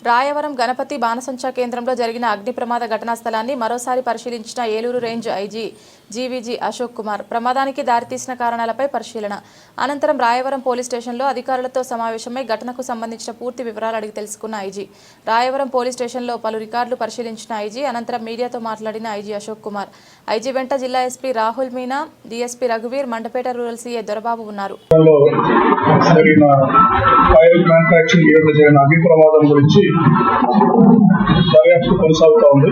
రాయవరం గణపతి బాణసంచా కేంద్రంలో జరిగిన అగ్ని ప్రమాద ఘటనా స్థలాన్ని మరోసారి పరిశీలించిన Eluru range IG GVG Ashok Kumar ప్రమాదానికి దారితీసిన కారణాలపై పరిశీలన అనంతరం రాయవరం పోలీస్ స్టేషన్లో అధికారులతో సమావేశమై ఘటనకు సంబంధించిన పూర్తి వివరాలు అడిగి తెలుసుకున్న ఐజీ రాయవరం పోలీస్ స్టేషన్లో పలు రికార్డులు పరిశీలించిన ఐజీ అనంతరం మీడియాతో మాట్లాడిన ఐజీ అశోక్ కుమార్ ఐజీ వెంట జిల్లా ఎస్పీ రాహుల్ మీనా డీఎస్పీ రఘువీర్ మండపేట రూరల్ సీఐ దొరబాబు ఉన్నారు. దర్యాప్తు కొనసాగుతా ఉంది.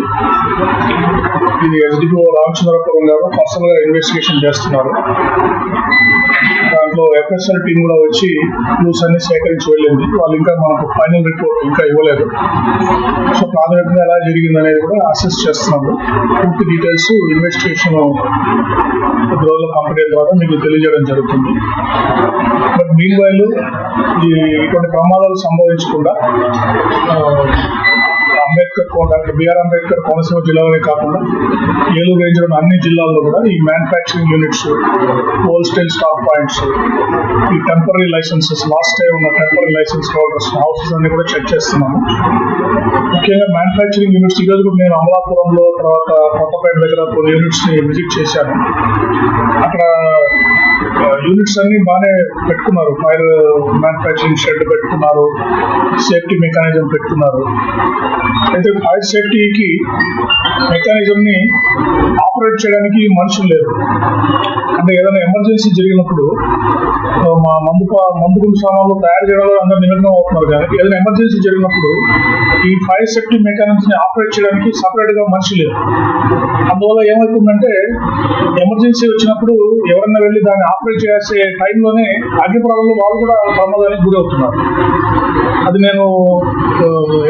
ఇది ఎస్డిపిఓ రామచంద్రపురం గారు పర్సనల్ గా ఇన్వెస్టిగేషన్ చేస్తున్నారు. దాంట్లో ఎఫ్ఎస్ఎల్ టీం కూడా వచ్చి క్లూస్ అన్ని సేకరించి వెళ్ళింది. వాళ్ళు ఇంకా మనకు ఫైనల్ రిపోర్ట్ ఇంకా ఇవ్వలేదు. సో ప్రాథమికంగా ఎలా జరిగింది అనేది కూడా అసెస్ చేస్తున్నారు. పూర్తి డీటెయిల్స్ ఇన్వెస్టిగేషన్ కొద్ది రోజుల కంపెనీ ద్వారా మీకు తెలియజేయడం జరుగుతుంది. బట్ మీన్ వైల్ ఇటువంటి ప్రమాదాలు సంభవించకుండా డాక్టర్ బిఆర్ అంబేద్కర్ కోనసీమ జిల్లాలోనే కాకుండా ఏలూరు రేంజ్లోని అన్ని జిల్లాల్లో కూడా ఈ manufacturing units, wholesale stock points, ఈ టెంపరీ లైసెన్సెస్, లాస్ట్ టైం ఉన్న టెంపరీ లైసెన్స్ హోల్డర్స్ హౌసెస్ అన్ని కూడా చెక్ చేస్తున్నాము. ముఖ్యంగా మ్యానుఫ్యాక్చరింగ్ యూనిట్స్ ఈ రోజు కూడా నేను అమలాపురంలో తర్వాత కొత్తపేట దగ్గర కొన్ని యూనిట్స్ ని విజిట్ చేశాను. అక్కడ యూనిట్స్ అన్ని బాగానే పెట్టుకున్నారు. ఫైర్ మ్యానుఫ్యాక్చరింగ్ షెడ్ పెట్టుకున్నారు, సేఫ్టీ మెకానిజం పెట్టుకున్నారు. అయితే ఫైర్ సేఫ్టీకి మెకానిజం ని ఆపరేట్ చేయడానికి మనుషులు లేరు. అంటే ఏదైనా ఎమర్జెన్సీ జరిగినప్పుడు మా మందు సామాన్లు తయారు చేయడంలో అందరూ నిమగ్నం అవుతున్నారు. కానీ ఏదైనా ఎమర్జెన్సీ జరిగినప్పుడు ఈ ఫైర్ సేఫ్టీ మెకానిజమ్స్ ని ఆపరేట్ చేయడానికి సపరేట్ గా మనిషి లేరు. అందువల్ల ఏమవుతుందంటే ఎమర్జెన్సీ వచ్చినప్పుడు ఎవరన్నా వెళ్ళి దాన్ని ఆపరేట్ చేసే టైంలోనే అగ్నిప్రమాదంలో వాళ్ళు కూడా ప్రమాదానికి గురి అవుతున్నారు. అది నేను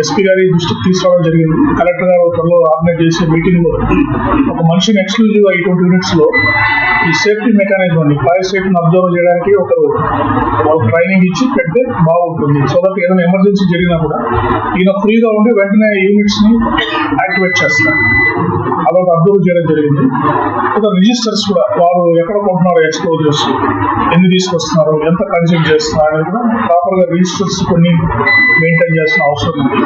ఎస్పీ గారి దృష్టికి తీసుకురావడం జరిగింది. కలెక్టర్ గారు త్వరలో ఆర్గనైజ్ చేసే మీటింగ్ లో ఒక మనిషిని ఎక్స్క్లూజివ్ ఇటువంటి యూనిట్స్ లో ఈ సేఫ్టీ మెకానిజం ఫైర్ సేఫ్టీని అబ్జర్వ్ చేయడానికి ఒకరు వాళ్ళు ట్రైనింగ్ ఇచ్చి పెడితే బాగుంటుంది. సో దట్ ఏదైనా ఎమర్జెన్సీ జరిగినా కూడా ఈయన ఫ్రీగా ఉండి వెంటనే యూనిట్స్ ని యాక్టివేట్ చేస్తారు. అదొక అబ్జర్వ్ చేయడం జరిగింది. ఒక రిజిస్టర్స్ కూడా వారు ఎక్కడ కొంటున్నారు, ఎక్స్ప్లోజర్స్ ఎన్ని తీసుకొస్తున్నారు, ఎంత కన్స్యూమ్ చేస్తున్నారు అనేది కూడా ప్రాపర్ గా రిజిస్టర్స్ కొన్ని మెయింటైన్ చేసిన అవసరం ఉంది.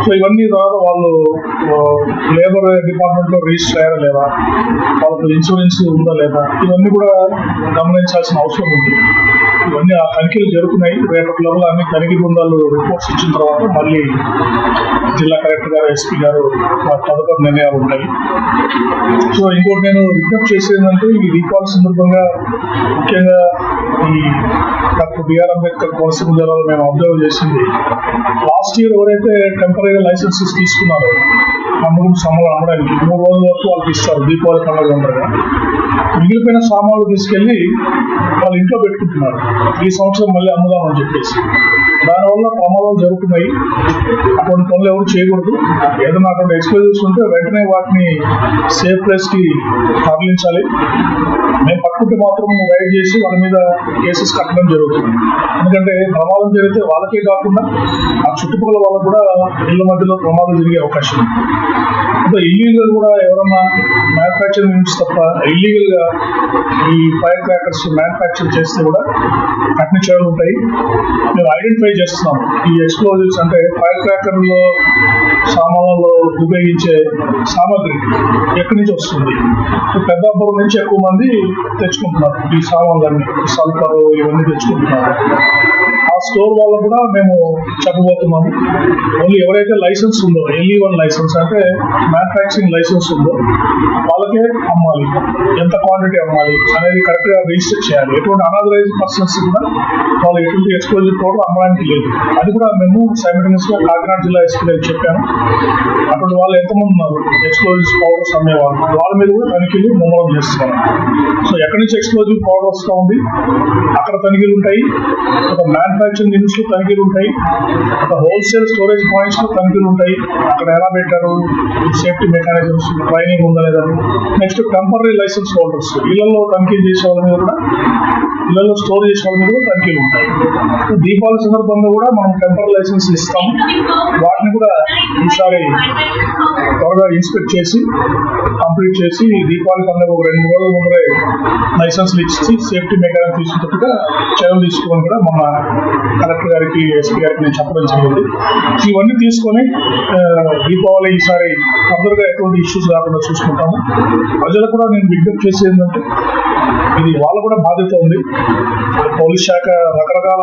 సో ఇవన్నీ ద్వారా వాళ్ళు లేబర్ డిపార్ట్మెంట్ లో రిజిస్టర్ అయ్యారా లేదా, వాళ్ళకు ఇన్సూరెన్స్ ఉందా లేదా, ఇవన్నీ కూడా గమనించాల్సిన అవసరం ఉంది. ఇవన్నీ ఆ తనిఖీలు జరుగుతున్నాయి. రేపటిలో అన్ని తనిఖీ బృందాలు రిపోర్ట్స్ ఇచ్చిన తర్వాత మళ్ళీ జిల్లా కలెక్టర్ గారు, ఎస్పీ గారు తదుపరి నిర్ణయాలు ఉంటాయి. సో ఇంకోటి నేను విజ్ఞప్తి చేసేదంటే ఈ దీపావళి సందర్భంగా ముఖ్యంగా ఈ డాక్టర్ బిఆర్ అంబేద్కర్ కోనసీమ జిల్లాలో మేము అబ్జర్వ్ చేసింది, లాస్ట్ ఇయర్ ఎవరైతే టెంపరీగా లైసెన్సెస్ తీసుకున్నారో అమ్ముడు సామాన్లు అమ్మడానికి 3 రోజుల వరకు వాళ్ళకి ఇస్తారు దీపావళి పండుగ ఉండగా. మిగిలిపోయిన సామాన్లు తీసుకెళ్లి వాళ్ళు ఇంట్లో పెట్టుకుంటున్నారు. ఈ సంవత్సరం మళ్ళీ అమ్ముదామని చెప్పేసి దానివల్ల ప్రమాదాలు జరుగుతున్నాయి. అటువంటి పనులు ఎవరు చేయకూడదు. ఏదైనా అటువంటి ఎక్స్ప్లోజివ్స్ ఉంటే వెంటనే వాటిని సేఫ్ ప్లేస్ కి తరలించాలి. మేము పట్టుకుంటే మాత్రం రైడ్ చేసి వాళ్ళ మీద కేసెస్ కట్టడం జరుగుతుంది. ఎందుకంటే ప్రమాదం జరిగితే వాళ్ళకే కాకుండా ఆ చుట్టుపక్కల వాళ్ళకు కూడా ఇళ్ల మధ్యలో ప్రమాదం జరిగే అవకాశం ఉంది. అంటే ఇల్లీగల్ కూడా ఎవరన్నా మ్యానుఫ్యాక్చరింగ్ యూనిట్స్ తప్ప ఇల్లీగల్ గా ఈ ఫైర్ క్రాకర్స్ మ్యానుఫ్యాక్చర్ చేస్తే కూడా కఠిన చర్యలు ఉంటాయి. మేము ఐడెంటిఫై చేస్తున్నాం ఈ ఎక్స్ప్లోజివ్స్ అంటే ఫైర్ క్రాకర్ లో సామాన్లలో ఉపయోగించే సామాగ్రి ఎక్కడి నుంచి వస్తుంది. పెద్దాపురం నుంచి ఎక్కువ మంది తెచ్చుకుంటున్నారు ఈ సామాన్లన్నీ, సల్ఫర్ ఇవన్నీ తెచ్చుకుంటున్నారు. ఆ స్టోర్ వాళ్ళకు కూడా మేము చెప్పబోతున్నాము. ఓన్లీ ఎవరైతే లైసెన్స్ ఉందో LE1 లైసెన్స్ అంటే మ్యానుఫ్యాక్చరింగ్ లైసెన్స్ ఉందో వాళ్ళకే అమ్మాలి, ఎంత క్వాంటిటీ అమ్మాలి అనేది కరెక్ట్ గా రిజిస్టర్ చేయాలి. ఎటువంటి అనాథరైజ్డ్ పర్సన్స్ కూడా వాళ్ళు ఎటువంటి ఎక్స్ప్లోజివ్ పౌడర్ అమ్మడానికి లేదు. అది కూడా మేము సైమల్టేనియస్ గా కాకినాడ జిల్లా ఎస్పీ గారికి చెప్పాము. అటువంటి వాళ్ళు ఎంతమంది ఉన్నారు ఎక్స్ప్లోజివ్ పౌడర్స్ అమ్మేవాళ్ళు, వాళ్ళ మీద కూడా తనిఖీలు ముమ్మరం చేస్తున్నారు. సో ఎక్కడి నుంచి ఎక్స్ప్లోజివ్ పౌడర్ వస్తూ ఉంది అక్కడ తనిఖీలు ఉంటాయి. ఒక మ్యానుఫ్యాక్చరింగ్ యూనిట్స్ లో తనిఖీలు ఉంటాయి. ఒక హోల్సేల్ స్టోరేజ్ పాయింట్స్ లో తనిఖీలు ఉంటాయి. అక్కడ ఎలా పెట్టారు, సేఫ్టీ మెకానిజమ్స్ ట్రైనింగ్ ఉందా లేదా. నెక్స్ట్ టెంపరీ లైసెన్స్ హోల్డర్స్ ఇళ్లలో తనిఖీలు చేసే వాళ్ళ మీద కూడా, ఇళ్లలో స్టోర్ చేసే వాళ్ళ మీద కూడా తనిఖీలు ఉంటాయి. దీపావళి సందర్భంగా కూడా మనం టెంపరీ లైసెన్స్ ఇస్తాం. వాటిని కూడా ఈసారి త్వరగా ఇన్స్పెక్ట్ చేసి కంప్లీట్ చేసి దీపావళి పండుగ ఒక 2-3 రోజుల ముందరే లైసెన్స్లు ఇచ్చి సేఫ్టీ మెకానిజం తీసుకున్నట్టుగా చర్యలు తీసుకోవడం కూడా మన కలెక్టర్ గారికి, ఎస్పీ గారికి నేను చెప్పడం జరిగింది. ఇవన్నీ తీసుకొని దీపావళి ఈసారి ఫర్దర్గా ఎటువంటి ఇష్యూస్ రాకుండా చూసుకుంటాము. ప్రజలు కూడా నేను విజ్ఞప్తి చేసేది ఏంటంటే ఇది వాళ్ళ కూడా బాధ్యత ఉంది. పోలీస్ శాఖ రకరకాల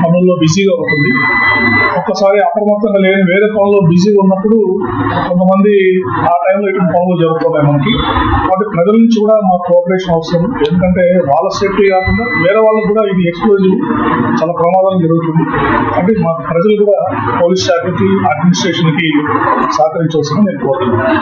పనుల్లో బిజీగా ఉంటుంది. ఒక్కసారి అప్రమత్తంగా లేని వేరే పనుల్లో బిజీగా ఉన్నప్పుడు కొంతమంది ఆ టైంలో ఇటువంటి పనులు జరుగుతున్నాయి మనకి. కాబట్టి ప్రజల నుంచి కూడా మా కోఆపరేషన్ అవసరం. ఎందుకంటే వాళ్ళ సేఫ్టీ కాకుండా వేరే వాళ్ళకు కూడా ఇది ఎక్స్ప్లోజివ్ చాలా ప్రమాదం జరుగుతుంది. అంటే మా ప్రజలు కూడా పోలీస్ శాఖకి, అడ్మినిస్ట్రేషన్కి సహకరించవలసింది నేను కోరుతున్నాను.